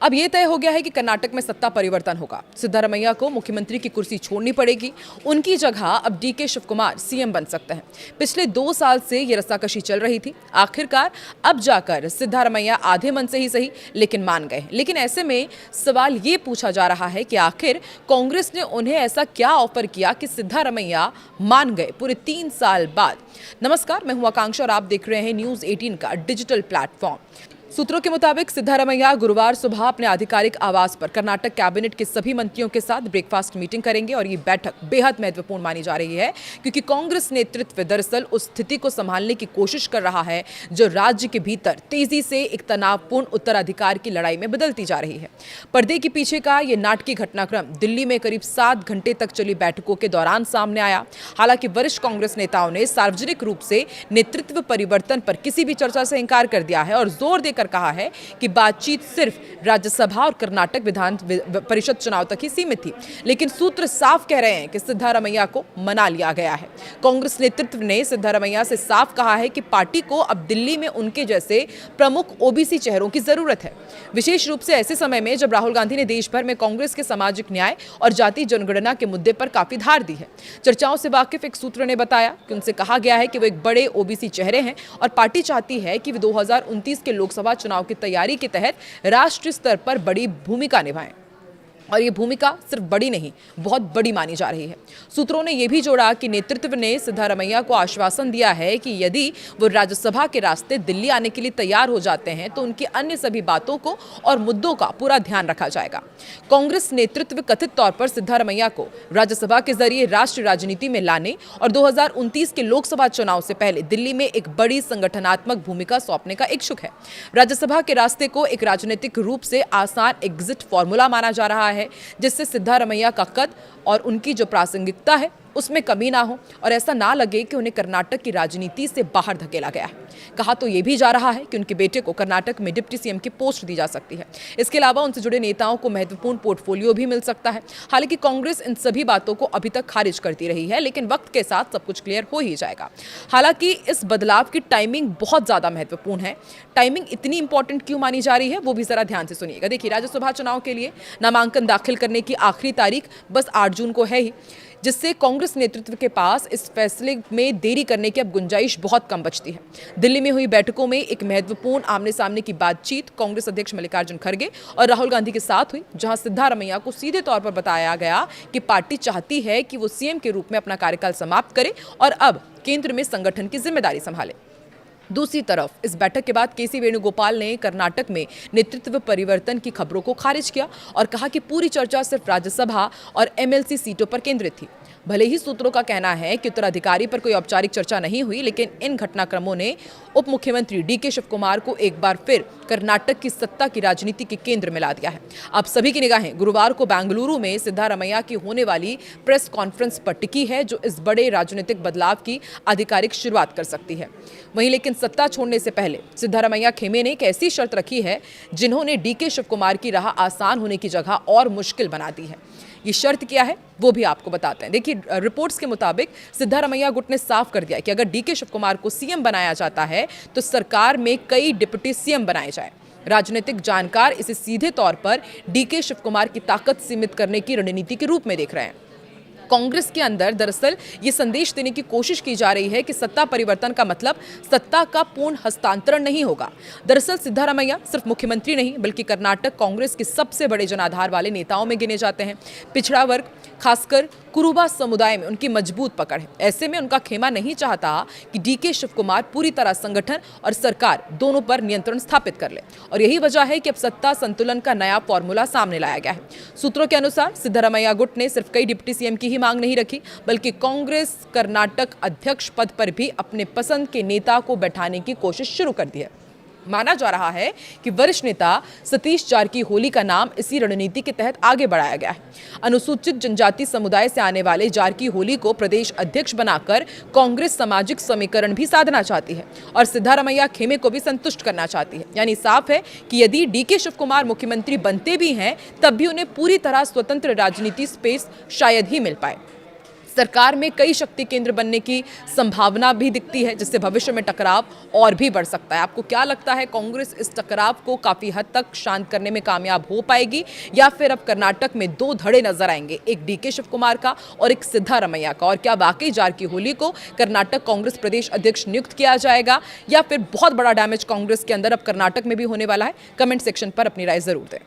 अब यह तय हो गया है कि कर्नाटक में सत्ता परिवर्तन होगा। सिद्धारमैया को मुख्यमंत्री की कुर्सी छोड़नी पड़ेगी। उनकी जगह अब डीके शिवकुमार सीएम बन सकते हैं। पिछले 2 साल से ये रस्साकशी चल रही थी। आखिरकार अब जाकर सिद्धारमैया आधे मन से ही सही लेकिन मान गए। लेकिन ऐसे में सवाल ये पूछा जा रहा है कि आखिर कांग्रेस ने उन्हें ऐसा क्या ऑफर किया कि सिद्धारमैया मान गए पूरे 3 साल बाद। नमस्कार, मैं हूं आकांक्षा और आप देख रहे हैं न्यूज़ 18 का डिजिटल प्लेटफॉर्म। सूत्रों के मुताबिक सिद्धारमैया गुरुवार सुबह अपने आधिकारिक आवास पर कर्नाटक कैबिनेट के सभी मंत्रियों के साथ ब्रेकफास्ट मीटिंग करेंगे और ये बैठक बेहद महत्वपूर्ण मानी जा रही है क्योंकि कांग्रेस नेतृत्व दरअसल उस स्थिति को संभालने की कोशिश कर रहा है जो राज्य के भीतर तेजी से एक तनावपूर्ण उत्तराधिकार की लड़ाई में बदलती जा रही है। पर्दे के पीछे का ये नाटकीय घटनाक्रम दिल्ली में करीब 7 घंटे तक चली बैठकों के दौरान सामने आया। हालांकि वरिष्ठ कांग्रेस नेताओं ने सार्वजनिक रूप से नेतृत्व परिवर्तन पर किसी भी चर्चा से इंकार कर दिया है और जोर देकर कहा है कि बातचीत सिर्फ राज्यसभा और कर्नाटक विधान परिषद चुनाव तक ही सीमित थी। लेकिन सूत्र साफ कह रहे हैं कि सिद्धारमैया को मना लिया गया है। कांग्रेस नेतृत्व ने सिद्धारमैया से साफ कहा है कि पार्टी को अब दिल्ली में उनके जैसे प्रमुख ओबीसी चेहरों की जरूरत है, विशेष रूप से ऐसे समय में जब राहुल गांधी ने देश भर में कांग्रेस के सामाजिक न्याय और जाति जनगणना के मुद्दे पर काफी धार दी है। चर्चाओं से वाकिफ एक सूत्र ने बताया कि उनसे कहा गया है कि वो एक बड़े ओबीसी चेहरे हैं और पार्टी चाहती है कि वे 2029 के लोकसभा चुनाव की तैयारी के तहत राष्ट्रीय स्तर पर बड़ी भूमिका निभाएं। और ये भूमिका सिर्फ बड़ी नहीं, बहुत बड़ी मानी जा रही है। सूत्रों ने यह भी जोड़ा कि नेतृत्व ने सिद्धारमैया को आश्वासन दिया है कि यदि वो राज्यसभा के रास्ते दिल्ली आने के लिए तैयार हो जाते हैं तो उनकी अन्य सभी बातों को और मुद्दों का पूरा ध्यान रखा जाएगा। कांग्रेस नेतृत्व कथित तौर पर सिद्धारमैया को राज्यसभा के जरिए राष्ट्रीय राजनीति में लाने और 2029 के लोकसभा चुनाव से पहले दिल्ली में एक बड़ी संगठनात्मक भूमिका सौंपने का इच्छुक है। राज्यसभा के रास्ते को एक राजनीतिक रूप से आसान एग्जिट फॉर्मूला माना जा रहा है जिससे सिद्धारमैया का कद और उनकी जो प्रासंगिकता है उसमें कमी ना हो और ऐसा ना लगे कि उन्हें कर्नाटक की राजनीति से बाहर धकेला गया है। कहा तो यह भी जा रहा है कि उनके बेटे को कर्नाटक में डिप्टी सीएम की पोस्ट दी जा सकती है। इसके अलावा उनसे जुड़े नेताओं को महत्वपूर्ण पोर्टफोलियो भी मिल सकता है। हालांकि कांग्रेस इन सभी बातों को अभी तक खारिज करती रही है, लेकिन वक्त के साथ सब कुछ क्लियर हो ही जाएगा। हालांकि इस बदलाव की टाइमिंग बहुत ज्यादा महत्वपूर्ण है। टाइमिंग इतनी इंपॉर्टेंट क्यों मानी जा रही है वो भी जरा ध्यान से सुनिएगा। देखिए, राज्यसभा चुनाव के लिए नामांकन दाखिल करने की आखिरी तारीख बस 8 जून को है ही, जिससे कांग्रेस नेतृत्व के पास इस फैसले में देरी करने की अब गुंजाइश बहुत कम बचती है। दिल्ली में हुई बैठकों में एक महत्वपूर्ण आमने सामने की बातचीत कांग्रेस अध्यक्ष मल्लिकार्जुन खड़गे और राहुल गांधी के साथ हुई, जहां सिद्धारमैया को सीधे तौर पर बताया गया कि पार्टी चाहती है कि वो सीएम के रूप में अपना कार्यकाल समाप्त करे और अब केंद्र में संगठन की जिम्मेदारी संभाले। दूसरी तरफ इस बैठक के बाद केसी वेणुगोपाल ने कर्नाटक में नेतृत्व परिवर्तन की खबरों को खारिज किया और कहा कि पूरी चर्चा सिर्फ राज्यसभा और एमएलसी सीटों पर केंद्रित थी। भले ही सूत्रों का कहना है कि उत्तराधिकारी पर कोई औपचारिक चर्चा नहीं हुई, लेकिन इन घटनाक्रमों ने उप मुख्यमंत्री डीके शिवकुमार को एक बार फिर कर्नाटक की सत्ता की राजनीति के केंद्र में ला दिया है। अब सभी की निगाहें गुरुवार को बेंगलुरु में सिद्धारमैया की होने वाली प्रेस कॉन्फ्रेंस पर टिकी है, जो इस बड़े राजनीतिक बदलाव की आधिकारिक शुरुआत कर सकती है। वहीं लेकिन सत्ता छोड़ने से पहले सिद्धारमैया खेमे ने एक ऐसी शर्त रखी है जिन्होंने डीके शिवकुमार की राह आसान होने की जगह और मुश्किल बना दी है। ये शर्त क्या है वो भी आपको बताते हैं। देखिए, रिपोर्ट्स के मुताबिक सिद्धारमैया गुट ने साफ कर दिया कि अगर डीके शिवकुमार को सीएम बनाया जाता है तो सरकार में कई डिप्टी सीएम बनाए जाए। राजनीतिक जानकार इसे सीधे तौर पर डीके शिवकुमार की ताकत सीमित करने की रणनीति के रूप में देख रहे हैं। कांग्रेस के अंदर दरअसल ये संदेश देने की कोशिश की जा रही है कि सत्ता परिवर्तन का मतलब सत्ता का पूर्ण हस्तांतरण नहीं होगा। दरअसल सिद्धारमैया सिर्फ मुख्यमंत्री नहीं बल्कि कर्नाटक कांग्रेस के सबसे बड़े जनाधार वाले नेताओं में गिने जाते हैं। पिछड़ा वर्ग, खासकर कुरुबा समुदाय में उनकी मजबूत पकड़ है। ऐसे में उनका खेमा नहीं चाहता कि डीके शिवकुमार पूरी तरह संगठन और सरकार दोनों पर नियंत्रण स्थापित कर ले और यही वजह है कि अब सत्ता संतुलन का नया फॉर्मूला सामने लाया गया है। सूत्रों के अनुसार सिद्धारमैया गुट ने सिर्फ कई डिप्टी सीएम की ही मांग नहीं रखी, बल्कि कांग्रेस कर्नाटक अध्यक्ष पद पर भी अपने पसंद के नेता को बैठाने की कोशिश शुरू कर दी है। माना जा रहा है कि वरिष्ठ नेता सतीश जारकीहोली का नाम इसी रणनीति के तहत आगे बढ़ाया गया है। अनुसूचित जनजाति समुदाय से आने वाले जारकीहोली को प्रदेश अध्यक्ष बनाकर कांग्रेस सामाजिक समीकरण भी साधना चाहती है और सिद्धारमैया खेमे को भी संतुष्ट करना चाहती है। यानी साफ है कि यदि डीके शिवकुमार मुख्यमंत्री बनते भी हैं तब भी उन्हें पूरी तरह स्वतंत्र राजनीति स्पेस शायद ही मिल पाए। सरकार में कई शक्ति केंद्र बनने की संभावना भी दिखती है, जिससे भविष्य में टकराव और भी बढ़ सकता है। आपको क्या लगता है, कांग्रेस इस टकराव को काफी हद तक शांत करने में कामयाब हो पाएगी, या फिर अब कर्नाटक में दो धड़े नजर आएंगे, एक डीके शिव कुमार का और एक सिद्धारमैया का? और क्या वाकई जारकीहोली को कर्नाटक कांग्रेस प्रदेश अध्यक्ष नियुक्त किया जाएगा, या फिर बहुत बड़ा डैमेज कांग्रेस के अंदर अब कर्नाटक में भी होने वाला है? कमेंट सेक्शन पर अपनी राय जरूर दें।